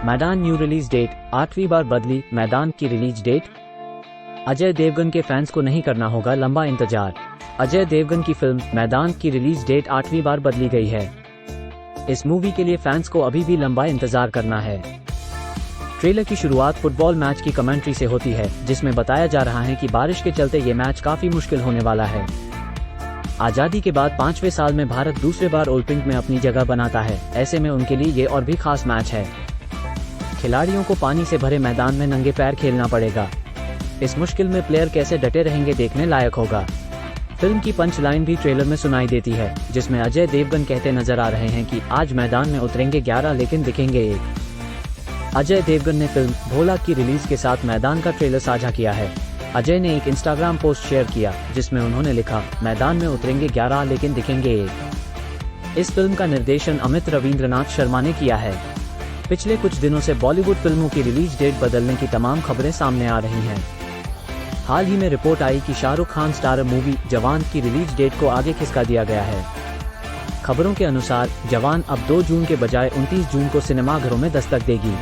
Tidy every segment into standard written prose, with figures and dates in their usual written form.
मैदान new release date, 8वीं बार बदली मैदान की रिलीज डेट। अजय देवगन के फैंस को नहीं करना होगा लंबा इंतजार। अजय देवगन की फिल्म मैदान की रिलीज डेट 8वीं बार बदली गई है। इस मूवी के लिए फैंस को अभी भी लंबा इंतजार करना है। ट्रेलर की शुरुआत फुटबॉल मैच की कमेंट्री से होती है, जिसमें बताया जा रहा है कि बारिश के चलते ये मैच काफी मुश्किल होने वाला है। आजादी के बाद 5वें साल में भारत दूसरे बार ओलंपिक में अपनी जगह बनाता है। ऐसे में उनके लिए ये और भी खास मैच है। खिलाड़ियों को पानी से भरे मैदान में नंगे पैर खेलना पड़ेगा। इस मुश्किल में प्लेयर कैसे डटे रहेंगे देखने लायक होगा। फिल्म की पंच लाइन भी ट्रेलर में सुनाई देती है, जिसमें अजय देवगन कहते नजर आ रहे हैं कि आज मैदान में उतरेंगे 11 लेकिन दिखेंगे 1। अजय देवगन ने फिल्म भोला की रिलीज के साथ मैदान का ट्रेलर साझा किया है। अजय ने एक इंस्टाग्राम पोस्ट शेयर किया, जिसमें उन्होंने लिखा, मैदान में उतरेंगे 11 लेकिन दिखेंगे 1। इस फिल्म का निर्देशन अमित रविंद्रनाथ शर्मा ने किया है। पिछले कुछ दिनों से बॉलीवुड फिल्मों की रिलीज डेट बदलने की तमाम खबरें सामने आ रही हैं। हाल ही में रिपोर्ट आई कि शाहरुख खान स्टारर मूवी जवान की रिलीज डेट को आगे खिसका दिया गया है। खबरों के अनुसार जवान अब 2 जून के बजाय 29 जून को सिनेमाघरों में दस्तक देगी।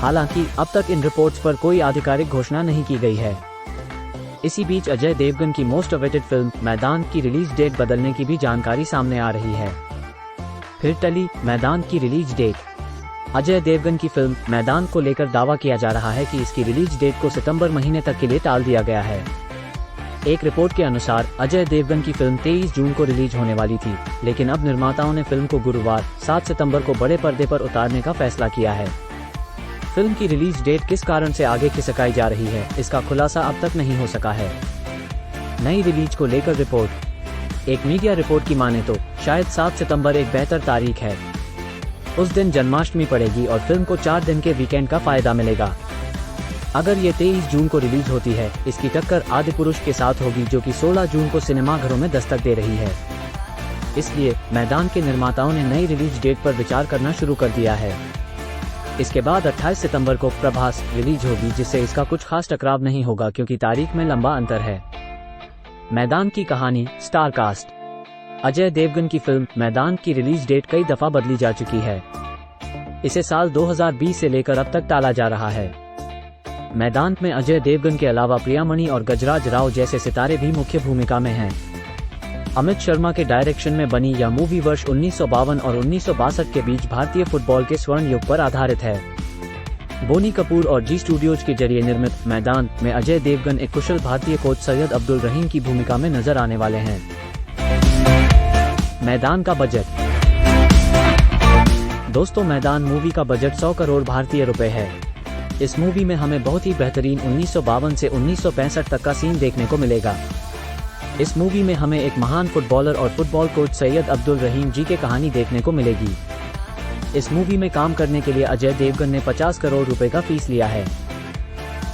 हालांकि अब तक इन रिपोर्ट्स पर कोई आधिकारिक घोषणा नहीं की गई है। इसी बीच अजय देवगन की मोस्ट अवेटेड फिल्म मैदान की रिलीज डेट बदलने की भी जानकारी सामने आ रही है। फिर टली मैदान की रिलीज डेट। अजय देवगन की फिल्म मैदान को लेकर दावा किया जा रहा है कि इसकी रिलीज डेट को सितंबर महीने तक के लिए टाल दिया गया है। एक रिपोर्ट के अनुसार अजय देवगन की फिल्म 23 जून को रिलीज होने वाली थी, लेकिन अब निर्माताओं ने फिल्म को गुरुवार 7 सितंबर को बड़े पर्दे पर उतारने का फैसला किया है। फिल्म की रिलीज डेट किस कारण से आगे खिसकाई जा रही है, इसका खुलासा अब तक नहीं हो सका है। नई रिलीज को लेकर रिपोर्ट। एक मीडिया रिपोर्ट की माने तो शायद 7 सितंबर एक बेहतर तारीख है। उस दिन जन्माष्टमी पड़ेगी और फिल्म को 4 दिन के वीकेंड का फायदा मिलेगा। अगर ये 23 जून को रिलीज होती है, इसकी टक्कर आदिपुरुष के साथ होगी, जो कि 16 जून को सिनेमाघरों में दस्तक दे रही है। इसलिए मैदान के निर्माताओं ने नई रिलीज डेट पर विचार करना शुरू कर दिया है। इसके बाद 28 सितंबर को प्रभास रिलीज होगी, जिससे इसका कुछ खास टकराव नहीं होगा, क्योंकि तारीख में लंबा अंतर है। मैदान की कहानी स्टार कास्ट। अजय देवगन की फिल्म मैदान की रिलीज डेट कई दफा बदली जा चुकी है। इसे साल 2020 से लेकर अब तक टाला जा रहा है। मैदान में अजय देवगन के अलावा प्रियामणि और गजराज राव जैसे सितारे भी मुख्य भूमिका में हैं। अमित शर्मा के डायरेक्शन में बनी यह मूवी वर्ष 1952 और 1962 के बीच भारतीय फुटबॉल के स्वर्ण युग पर आधारित है। बोनी कपूर और जी स्टूडियोज के जरिए निर्मित मैदान में अजय देवगन एक कुशल भारतीय कोच सैयद अब्दुल रहीम की भूमिका में नजर आने वाले हैं। मैदान का बजट। दोस्तों, मैदान मूवी का बजट 100 करोड़ भारतीय रुपए है। इस मूवी में हमें बहुत ही बेहतरीन 1952 से 1965 तक का सीन देखने को मिलेगा। इस मूवी में हमें एक महान फुटबॉलर और फुटबॉल कोच सैयद अब्दुल रहीम जी की कहानी देखने को मिलेगी। इस मूवी में काम करने के लिए अजय देवगन ने 50 करोड़ रुपए का फीस लिया है।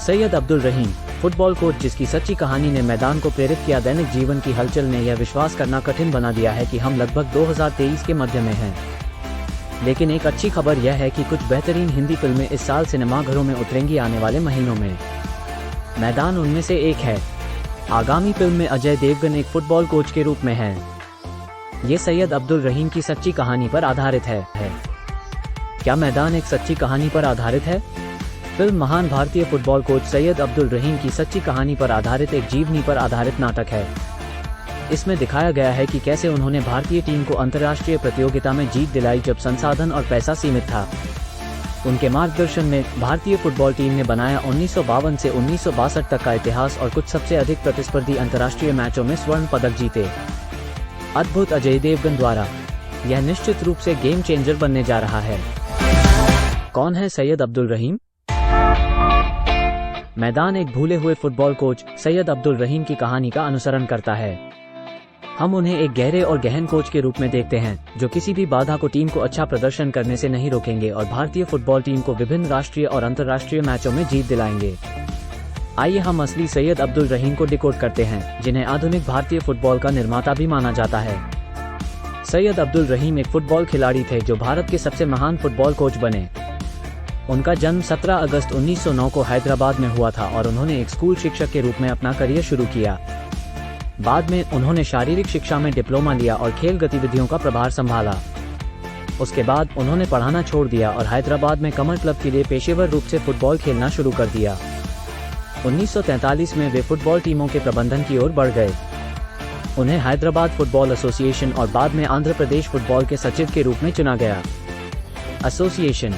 सैयद अब्दुल रहीम फुटबॉल कोच, जिसकी सच्ची कहानी ने मैदान को प्रेरित किया। दैनिक जीवन की हलचल ने यह विश्वास करना कठिन बना दिया है कि हम लगभग 2023 के मध्य में हैं। लेकिन एक अच्छी खबर यह है कि कुछ बेहतरीन हिंदी फिल्में इस साल सिनेमाघरों में उतरेंगी आने वाले महीनों में। मैदान उनमें से एक है। आगामी फिल्म में अजय देवगन एक फुटबॉल कोच के रूप में हैं। ये सैयद अब्दुल रहीम की सच्ची कहानी पर आधारित है। क्या मैदान एक सच्ची कहानी पर आधारित है? फिल्म महान भारतीय फुटबॉल कोच सैयद अब्दुल रहीम की सच्ची कहानी पर आधारित एक जीवनी पर आधारित नाटक है। इसमें दिखाया गया है कि कैसे उन्होंने भारतीय टीम को अंतर्राष्ट्रीय प्रतियोगिता में जीत दिलाई, जब संसाधन और पैसा सीमित था। उनके मार्गदर्शन में भारतीय फुटबॉल टीम ने बनाया 1952 से 1962 तक का इतिहास और कुछ सबसे अधिक प्रतिस्पर्धी अंतर्राष्ट्रीय मैचों में स्वर्ण पदक जीते। अद्भुत अजय देवगन द्वारा यह निश्चित रूप से गेम चेंजर बनने जा रहा है। कौन है सैयद अब्दुल रहीम? मैदान एक भूले हुए फुटबॉल कोच सैयद अब्दुल रहीम की कहानी का अनुसरण करता है। हम उन्हें एक गहरे और गहन कोच के रूप में देखते हैं, जो किसी भी बाधा को टीम को अच्छा प्रदर्शन करने से नहीं रोकेंगे और भारतीय फुटबॉल टीम को विभिन्न राष्ट्रीय और अंतर्राष्ट्रीय मैचों में जीत दिलाएंगे। आइए हम असली सैयद अब्दुल रहीम को डिकोड करते हैं, जिन्हें आधुनिक भारतीय फुटबॉल का निर्माता भी माना जाता है। सैयद अब्दुल रहीम एक फुटबॉल खिलाड़ी थे जो भारत के सबसे महान फुटबॉल कोच बने। उनका जन्म 17 अगस्त 1909 को हैदराबाद में हुआ था और उन्होंने एक स्कूल शिक्षक के रूप में अपना करियर शुरू किया। बाद में उन्होंने शारीरिक शिक्षा में डिप्लोमा लिया और खेल गतिविधियों का प्रभार संभाला। उसके बाद उन्होंने पढ़ाना छोड़ दिया और हैदराबाद में कमल क्लब के लिए पेशेवर रूप से फुटबॉल खेलना शुरू कर दिया। 1943 में वे फुटबॉल टीमों के प्रबंधन की ओर बढ़ गए। उन्हें हैदराबाद फुटबॉल एसोसिएशन और बाद में आंध्र प्रदेश फुटबॉल के सचिव के रूप में चुना गया। एसोसिएशन।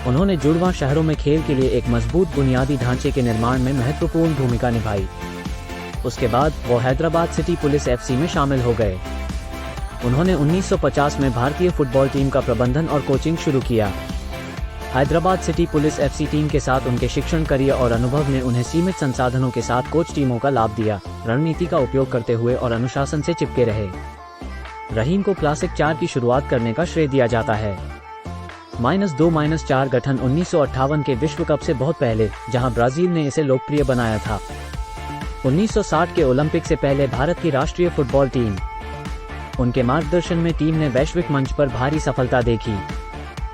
उन्होंने जुड़वां शहरों में खेल के लिए एक मजबूत बुनियादी ढांचे के निर्माण में महत्वपूर्ण भूमिका निभाई। उसके बाद वो हैदराबाद सिटी पुलिस FC में शामिल हो गए। उन्होंने 1950 में भारतीय फुटबॉल टीम का प्रबंधन और कोचिंग शुरू किया। Hyderabad city police FC team के साथ उनके शिक्षण करियर और अनुभव ने उन्हें सीमित संसाधनों के साथ कोच टीमों का लाभ दिया, रणनीति का उपयोग करते हुए और अनुशासन से चिपके रहे। रहीम को क्लासिक 4 की शुरुआत करने का श्रेय दिया जाता है। -2-4 गठन 1958 के विश्व कप से बहुत पहले, जहां ब्राजील ने इसे लोकप्रिय बनाया था। 1960 के ओलंपिक से पहले भारत की राष्ट्रीय फुटबॉल टीम। उनके मार्गदर्शन में टीम ने वैश्विक मंच पर भारी सफलता देखी।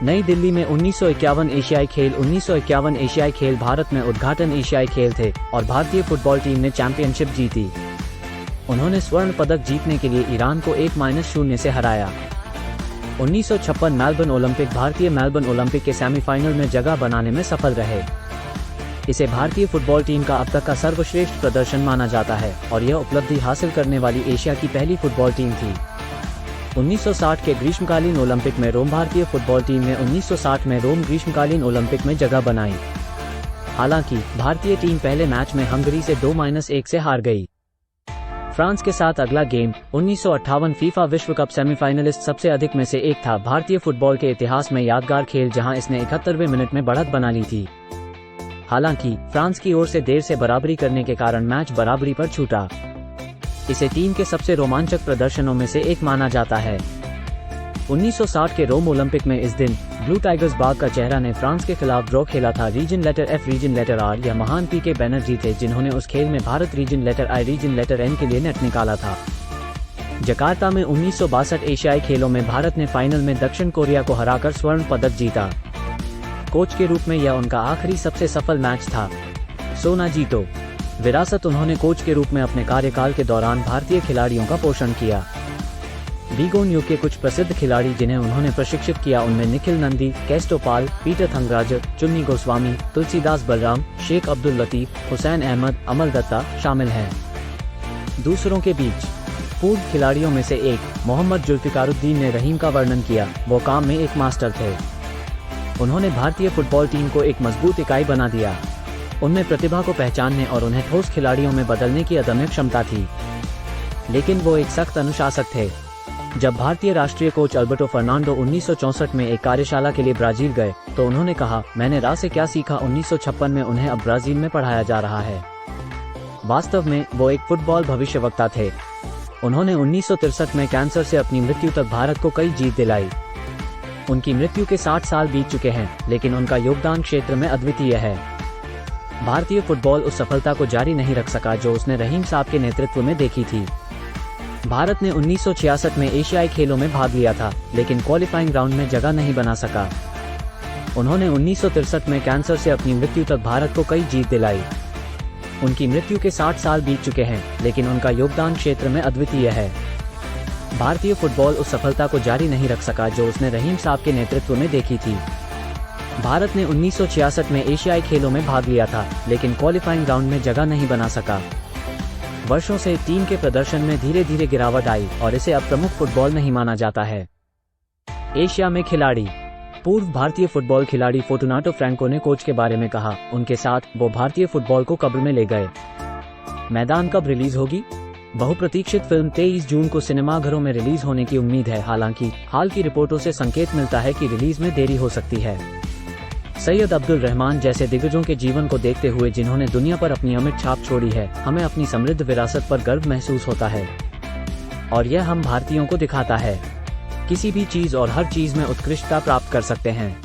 नई दिल्ली में 1951 एशियाई खेल 1951 एशियाई खेल भारत में उद्घाटन एशियाई खेल थे और भारतीय फुटबॉल टीम ने चैंपियनशिप जीती। उन्होंने स्वर्ण पदक जीतने के लिए ईरान को 1-0 से हराया। 1956 मेलबर्न ओलंपिक भारतीय मेलबर्न ओलंपिक के सेमीफाइनल में जगह बनाने में सफल रहे। इसे भारतीय फुटबॉल टीम का अब तक का सर्वश्रेष्ठ प्रदर्शन माना जाता है और यह उपलब्धि हासिल करने वाली एशिया की पहली फुटबॉल टीम थी। 1960 के ग्रीष्मकालीन ओलंपिक में रोम भारतीय फुटबॉल टीम ने 1960 में रोम ग्रीष्मकालीन ओलंपिक में जगह बनाई। हालांकि भारतीय टीम पहले मैच में हंगरी से 2-1 से हार गई। फ्रांस के साथ अगला गेम 1958 फीफा विश्व कप सेमीफाइनलिस्ट सबसे अधिक में से एक था। भारतीय फुटबॉल के इतिहास में यादगार खेल जहां इसने 71वें मिनट में बढ़त बना ली थी। हालांकि फ्रांस की ओर से देर से बराबरी करने के कारण मैच बराबरी पर छूटा। इसे टीम के सबसे रोमांचक प्रदर्शनों में से एक माना जाता है। 1960 के रोम ओलंपिक में इस दिन ब्लू टाइगर्स बाग का चेहरा ने फ्रांस के खिलाफ ड्रॉ खेला था। Reason letter F reason letter R। यह महान PK बैनर्जी थे जिन्होंने उस खेल में Bharat reason letter I reason letter N के लिए नेट निकाला था। जकार्ता में 1962 एशियाई खेलों में भारत ने फाइनल में दक्षिण कोरिया को हराकर स्वर्ण पदक जीता। कोच के रूप में यह उनका आखिरी सबसे सफल मैच था। सोना जीतो। विरासत। उन्होंने कोच के रूप में अपने कार्यकाल के दौरान भारतीय खिलाड़ियों का पोषण किया। बीगोन युग के कुछ प्रसिद्ध खिलाड़ी जिन्हें उन्होंने प्रशिक्षित किया उनमें निखिल नंदी, कैस्टोपाल, पीटर थंगराज, चुन्नी गोस्वामी, तुलसीदास बलराम, शेख अब्दुल लतीफ, हुसैन अहमद, अमल दत्ता शामिल हैं। दूसरों के बीच। पूर्व खिलाड़ियों में से एक मोहम्मद जुल्फिकारुद्दीन ने रहीम का वर्णन किया। वो काम में एक मास्टर थे। उन्होंने भारतीय फुटबॉल टीम को एक मजबूत इकाई बना दिया। उनमें प्रतिभा को पहचानने और उन्हें ठोस खिलाड़ियों में बदलने की अदम्य क्षमता थी। लेकिन वो एक सख्त अनुशासक थे। जब भारतीय राष्ट्रीय कोच अल्बर्टो फर्नांडो 1964 में एक कार्यशाला के लिए ब्राजील गए तो उन्होंने कहा, मैंने राह से क्या सीखा। 1956 में उन्हें अब ब्राजील में पढ़ाया जा रहा है। वास्तव में वो एक फुटबॉल भविष्यवक्ता थे। उन्होंने 1963 में कैंसर से अपनी मृत्यु तक भारत को कई जीत दिलाई। उनकी मृत्यु के 60 साल बीत चुके हैं, लेकिन उनका योगदान क्षेत्र में अद्वितीय है। भारतीय फुटबॉल उस सफलता को जारी नहीं रख सका जो उसने रहीम साहब के नेतृत्व में देखी थी। भारत ने 1966 में एशियाई खेलों में भाग लिया था, लेकिन क्वालिफाइंग राउंड में जगह नहीं बना सका। उन्होंने 1963 में कैंसर से अपनी मृत्यु तक भारत को कई जीत दिलाई। उनकी मृत्यु के 60 साल बीत चुके हैं, लेकिन उनका योगदान क्षेत्र में अद्वितीय है। भारतीय फुटबॉल उस सफलता को जारी नहीं रख सका जो उसने रहीम साहब के नेतृत्व में देखी थी। भारत ने 1966 में एशियाई खेलों में भाग लिया था, लेकिन क्वालिफाइंग राउंड में जगह नहीं बना सका। वर्षों से टीम के प्रदर्शन में धीरे धीरे गिरावट आई और इसे अब प्रमुख फुटबॉल नहीं माना जाता है। एशिया में खिलाड़ी। पूर्व भारतीय फुटबॉल खिलाड़ी फोर्टुनाटो फ्रैंको ने कोच के बारे में कहा, उनके साथ वो भारतीय फुटबॉल को कब्र में ले गए। मैदान कब रिलीज होगी? बहुप्रतीक्षित फिल्म 23 जून को सिनेमाघरों में रिलीज होने की उम्मीद है। हालांकि हाल की रिपोर्टों से संकेत मिलता है कि रिलीज में देरी हो सकती है। सैयद अब्दुल रहमान जैसे दिग्गजों के जीवन को देखते हुए जिन्होंने दुनिया पर अपनी अमिट छाप छोड़ी है, हमें अपनी समृद्ध विरासत पर गर्व महसूस होता है और यह हम भारतीयों को दिखाता है किसी भी चीज और हर चीज में उत्कृष्टता प्राप्त कर सकते हैं।